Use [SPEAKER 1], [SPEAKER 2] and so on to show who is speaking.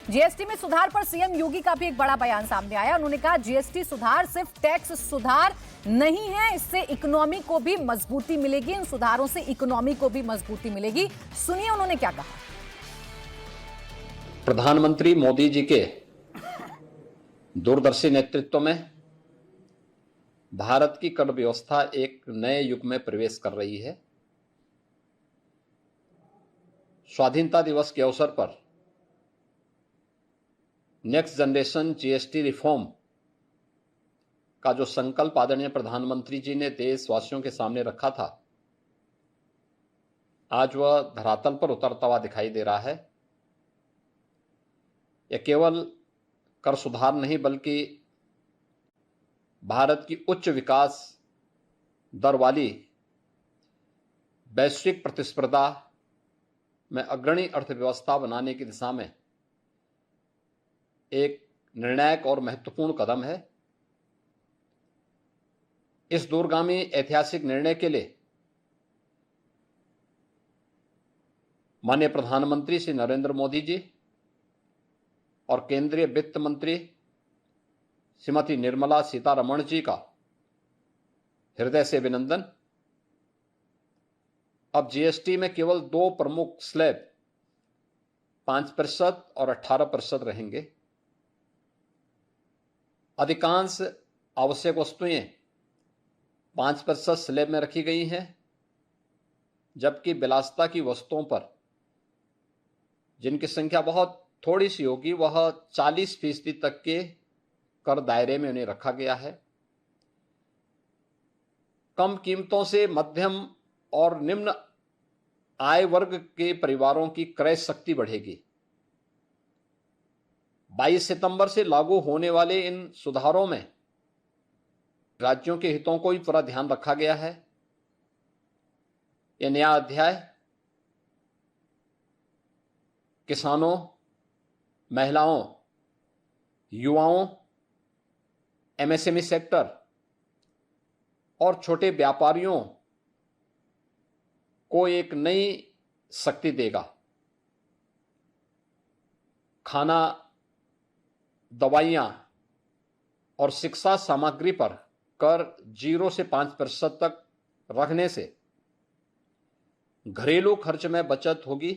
[SPEAKER 1] GST में सुधार पर सीएम योगी का भी एक बड़ा बयान सामने आया। उन्होंने कहा जीएसटी सुधार सिर्फ टैक्स सुधार नहीं है, इससे इकोनॉमी को भी मजबूती मिलेगी। इन सुधारों से इकोनॉमी को भी मजबूती मिलेगी। सुनिए उन्होंने क्या कहा।
[SPEAKER 2] प्रधानमंत्री मोदी जी के दूरदर्शी नेतृत्व में भारत की कर व्यवस्था एक नए युग में प्रवेश कर रही है। स्वाधीनता दिवस के अवसर पर नेक्स्ट जनरेशन जीएसटी रिफॉर्म का जो संकल्प आदरणीय प्रधानमंत्री जी ने देशवासियों के सामने रखा था, आज वह धरातल पर उतरता हुआ दिखाई दे रहा है। यह केवल कर सुधार नहीं बल्कि भारत की उच्च विकास दर वाली वैश्विक प्रतिस्पर्धा में अग्रणी अर्थव्यवस्था बनाने की दिशा में एक निर्णायक और महत्वपूर्ण कदम है। इस दूरगामी ऐतिहासिक निर्णय के लिए माननीय प्रधानमंत्री श्री नरेंद्र मोदी जी और केंद्रीय वित्त मंत्री श्रीमती निर्मला सीतारमण जी का हृदय से अभिनंदन। अब जीएसटी में केवल दो प्रमुख स्लैब 5% और 18% रहेंगे। अधिकांश आवश्यक वस्तुएं 5% स्लैब में रखी गई हैं, जबकि विलासिता की वस्तुओं पर जिनकी संख्या बहुत थोड़ी सी होगी वह 40% तक के कर दायरे में उन्हें रखा गया है। कम कीमतों से मध्यम और निम्न आय वर्ग के परिवारों की क्रय शक्ति बढ़ेगी। 22 सितंबर से लागू होने वाले इन सुधारों में राज्यों के हितों को भी पूरा ध्यान रखा गया है। यह नया अध्याय किसानों, महिलाओं, युवाओं, एमएसएमई सेक्टर और छोटे व्यापारियों को एक नई शक्ति देगा। खाना, दवाइयां और शिक्षा सामग्री पर कर 0 से 5% तक रखने से घरेलू खर्च में बचत होगी